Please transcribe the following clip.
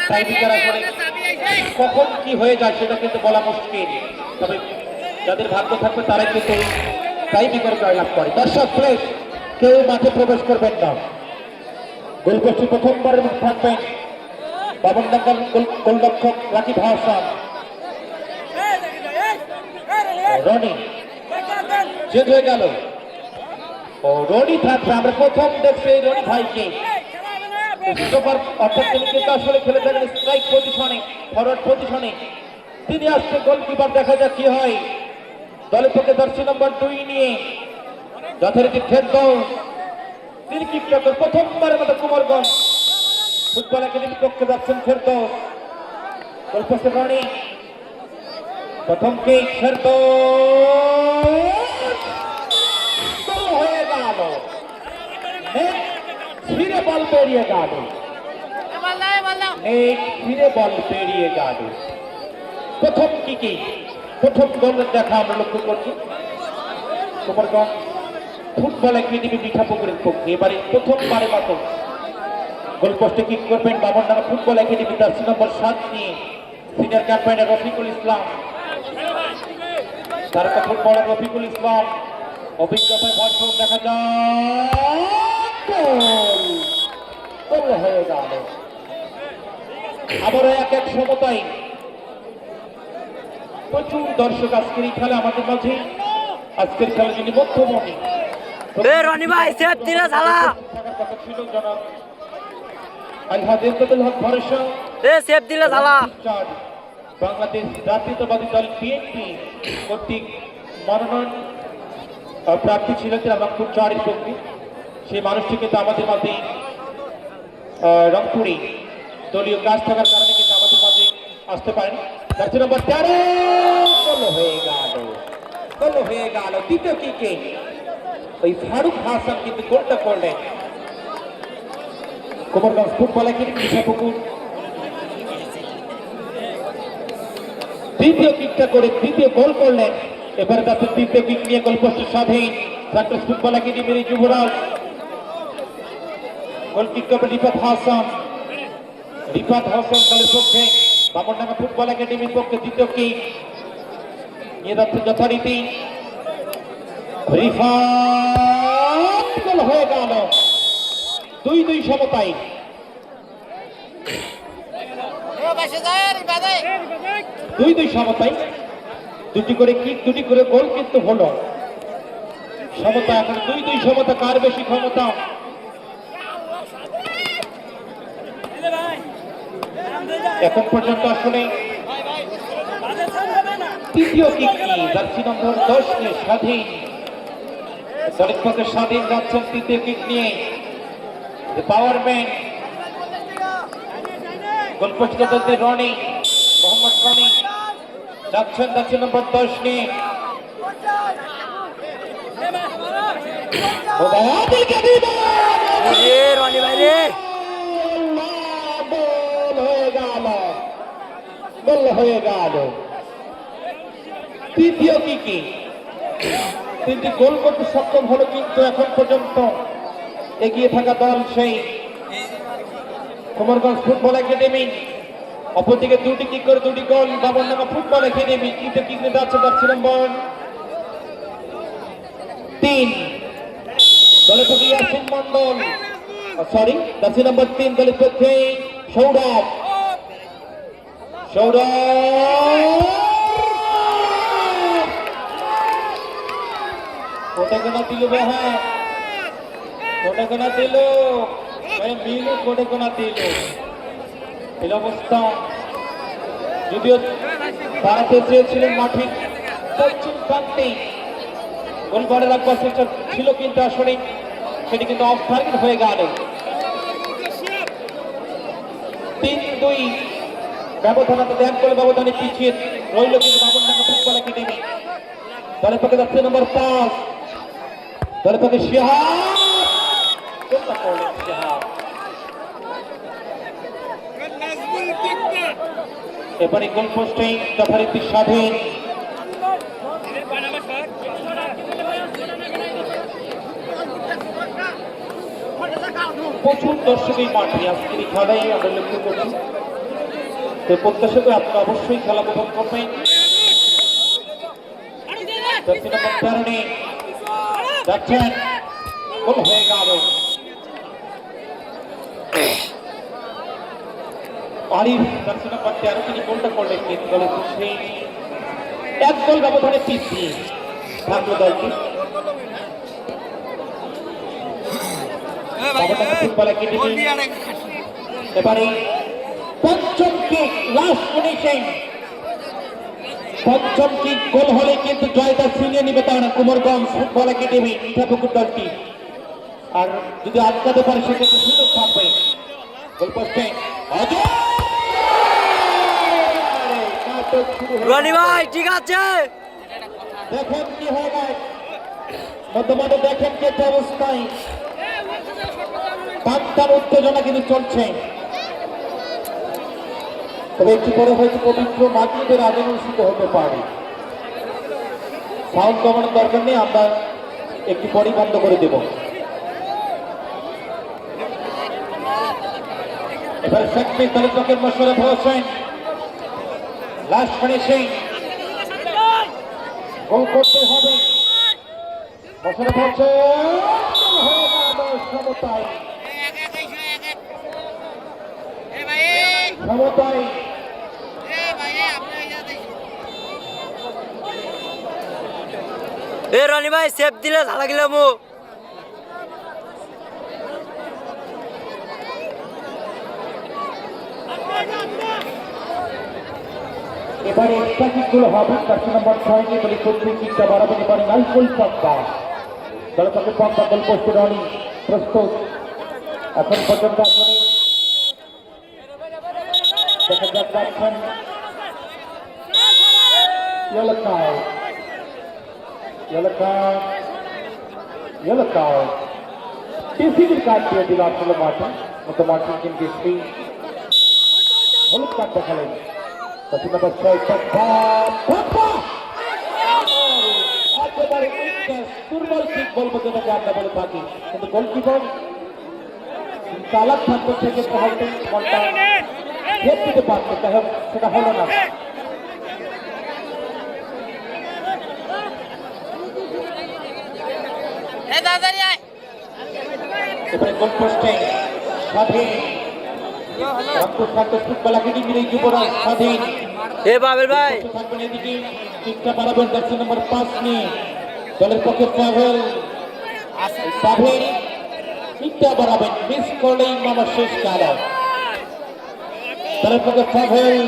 Tiebreaker আসলে কখন কি হয়ে যায় সেটা কিন্তু বলা মুশকিল, তবে যাদের ভাগ্য থাকবে তারাই কিন্তু টাইব্রেকার জয়লাভ করে। দর্শক প্লিজ কেউ মাঠে প্রবেশ করবেন না। গোলপোস্টে প্রথমবারের মধ্যে থাকবেন বাবনডাঙ্গার গোলরক্ষক রাকিব হাসান। রনি চেঞ্জ হয়ে গেল, ও রনি থাকবে। আমরা প্রথম দেখছি রনি ভাইকে, অর্থাৎ তিনি কিন্তু আসলে খেলে থাকেন স্ট্রাইক পজিশনে, ফরওয়ার্ড পজিশনে। তিনি আসছে গোলকিপার, দেখা যাক কি হয়। দলের পক্ষে জার্সি নম্বর 2 নিয়ে যথারীতি ফেরদৌস, তিনি কিপটা করে প্রথমবারের মতো কুমারগঞ্জ ফুটবল একাডেমির পক্ষে যাচ্ছেন ফেরদৌস। গোলপোস্টে রনি, প্রথম কিক ফেরদৌস হয়ে গেল, ফিরে বল পেরিয়ে গেল, ফিরে বল পেরিয়ে গেল। প্রথম কিকে প্রথম গোলের দেখা আমরা লক্ষ্য করছি কুমারগঞ্জ ফুটবল একাডেমি মিঠাপুকুরের পক্ষে। এবারে প্রথমবারের মতো গোলপোস্টে কিক করবেন বাবনডাঙ্গা ফুটবল একাডেমি জার্সি নম্বর 7 নিয়ে সিনিয়র ক্যাম্পেইনার রফিকুল ইসলাম। তারকা ফুটবলার রফিকুল ইসলাম অভিজ্ঞতায় ভরপুর, দেখা যাক গোল হয়ে গেল। আবারও এক সমতায় প্রচুর দর্শক আজকের এই খেলা আমাদের মাঝে। আজকের খেলা যিনি মধ্যমণি রনি ভাই সেফ দিলে ঝালা ছিল জনাব আলহাজ ইরফাতুল হক ভরসা, সেফ দিলে ঝালা। বাংলাদেশ জাতীয়তাবাদী দল বিএনপি কর্তৃক মনোনয়ন প্রার্থী ছিলেন রংপুর 4-এর পক্ষে। সেই মানুষটি কিন্তু আমাদের মাঝে রংপুরে দলীয় কাজ থাকার কারণে কিন্তু আমাদের মাঝে আসতে পারেন। জার্সি নম্বর 13 গোল হয়ে গেল, গোল হয়ে গেল। দ্বিতীয় কিকে ওই ফারুক হাসান কিন্তু গোলটা করলেন। কুমারগঞ্জ ফুটবল একাডেমি মিঠাপুকুর দ্বিতীয় কিকটা করে দ্বিতীয় গোল করলেন। এবার তাদের তৃতীয় কিক নিয়ে গোলপোস্টের স্বাধীন সার্কাস ফুটবল একাডেমির যুবরাজ। গোল কিক করবেন রিফাত হাসান, রিফাত হাসান দলের পক্ষে বাবনডাঙ্গা ফুটবল একাডেমির পক্ষে দ্বিতীয় কিক নিয়ে যাচ্ছে যথারীতি রিফাত। গোল হয়ে গেল, 2-2 সমতায়। দুই সমতায়, দুটি করে কিক দুটি করে গোল কিন্তু হলো। সমতা এখন 2-2 সমতা। কার বেশি ক্ষমতা? এখন পর্যন্ত আসলে তৃতীয় কিক নিয়ে জার্সি নম্বর 10 নিয়ে স্বাধীন দলের পক্ষে স্বাধীন যাচ্ছেন তৃতীয় কিক নিয়ে পাওয়ারম্যান। গোলপোস্টে চলতে রনি, মোহাম্মদ রনি যাচ্ছেন জার্সি নম্বর 10 নিয়ে। রনি ভাই রে গোল হয়ে গেল। তৃতীয় কিকে 3টি গোল করতে সক্ষম হলো, কিন্তু এখন পর্যন্ত এগিয়ে থাকা দল সেই কুমারগঞ্জ ফুটবল একাডেমি। অপরদিকে 2টি কিক করে 2টি গোল বাবনডাঙ্গা ফুটবল একাডেমি। তৃতীয় কিক নিয়ে যাচ্ছে জার্সি নম্বর 3 দলের পক্ষে ইয়াসিন মন্ডল, সরি জার্সি নম্বর 3 দলের পক্ষে সৌরভ। কোটে কোনা দিল, হ্যাঁ কোটে কোনা দিল, মিলু কোটে কোনা দিল। এই অবস্থা, যদিও দাঁড়াতে চেয়েছিলেন মাঠের পশ্চিম প্রান্তে, গোল করে রাখবার চেষ্টা ছিল, কিন্তু আসলে সেটি কিন্তু অফ টার্গেট হয়ে গেল। 3-2 ব্যবধান, এক গোল ব্যবধানে পিছিয়ে রইল কিন্তু বাবনডাঙ্গা ফুটবল একাডেমি। দলের পক্ষে যাচ্ছে নম্বর 5 দলের পক্ষে শিহাব। এবারে গোল পোস্টে যথারীতি স্বাধীন প্রচুর দর্শক এই মাঠে আজকের এই খেলায় আমরা লক্ষ্য করছি। তো প্রত্যাশা করে আপনারা অবশ্যই খেলা উপভোগ করবেন। জার্সি নম্বর 13 নিয়ে যাচ্ছেন, গোল হয়ে গেল। আরিফ জার্সি নম্বর 13 তিনি গোলটা করলেন, কিন্তু গোলের পিছিয়ে এক গোল ব্যবধানে পিছিয়ে থাকলো দলটি। ফুটবল একাডেমি এবারে পঞ্চম কিক, লাস্ট ফিনিশিং, পঞ্চম কিক গোল হলে কিন্তু জয়টা ছিনিয়ে নিবে তারা কুমারগঞ্জ ফুটবল একাডেমি মিঠাপুকুর দলটি। আর যদি আটকাতে পারে সেক্ষেত্রে সুযোগ থাকবে। গোলপোস্টে রনি ভাই ঠিক আছে, দেখেন কি হয়ে গেল মধ্যমাঠে, দেখেন কি একটা অবস্থায় পাঁচটার উত্তেজনা কিন্তু চলছে। তবে একটু পরে হয়তো পবিত্র মাতৃদের আগে অনুষ্ঠিত হতে পারে। সাউন্ড কমানোর দরকার নেই, আমরা একটু পরই বন্ধ করে দেব। এবারে সেক্টর তালুকের Mosharraf Hossain, last finishing, goal করতে হবে। মোশাররফ হোসেন সমতায় সমতায় এ রনি ভাই সেফ দিলে ঝালা গেলাম। এবারে এক্সট্রা কিকগুলো হবে। জার্সি নম্বর 6 নিয়ে বলি প্রথম কিকটা বাড়াবেন এবারে নাইকুল পদ্মা, দলপক্ষে পদ্মা গোল পোস্টে রনি প্রস্তুত। এখন পর্যন্ত আসলে দেখা যাক যাচ্ছেন ইয়েলো কার্ড টিসিবির কার্ড দিয়ে দিল আসলে মাঠে, মতো মার্টিন কিন্তু সেই হলুদ কার্ড দেখালেন। জার্সি নম্বর 6 একেবারে দুর্বল কিক বলবো যেটাকে আমরা বলে থাকি, কিন্তু গোলকিপার চালাক থাকতে থেকে হয়তো বলটা ভেদ দিতে পারতো, যাই হোক সেটা হলো না। এবারে গোল পোস্টে স্বাধীন, ফুটবল একাডেমির এই যুবরাজ স্বাধীন এ বাবেল ভাই থাকবেন। এদিকে কিকটা বাড়াবেন জার্সি নম্বর 5 নিয়ে দলের পক্ষে পাভেল, কিকটা বাড়াবেন, মিস করলেই মামা শেষ খেলা। দলের পক্ষে পাভেল,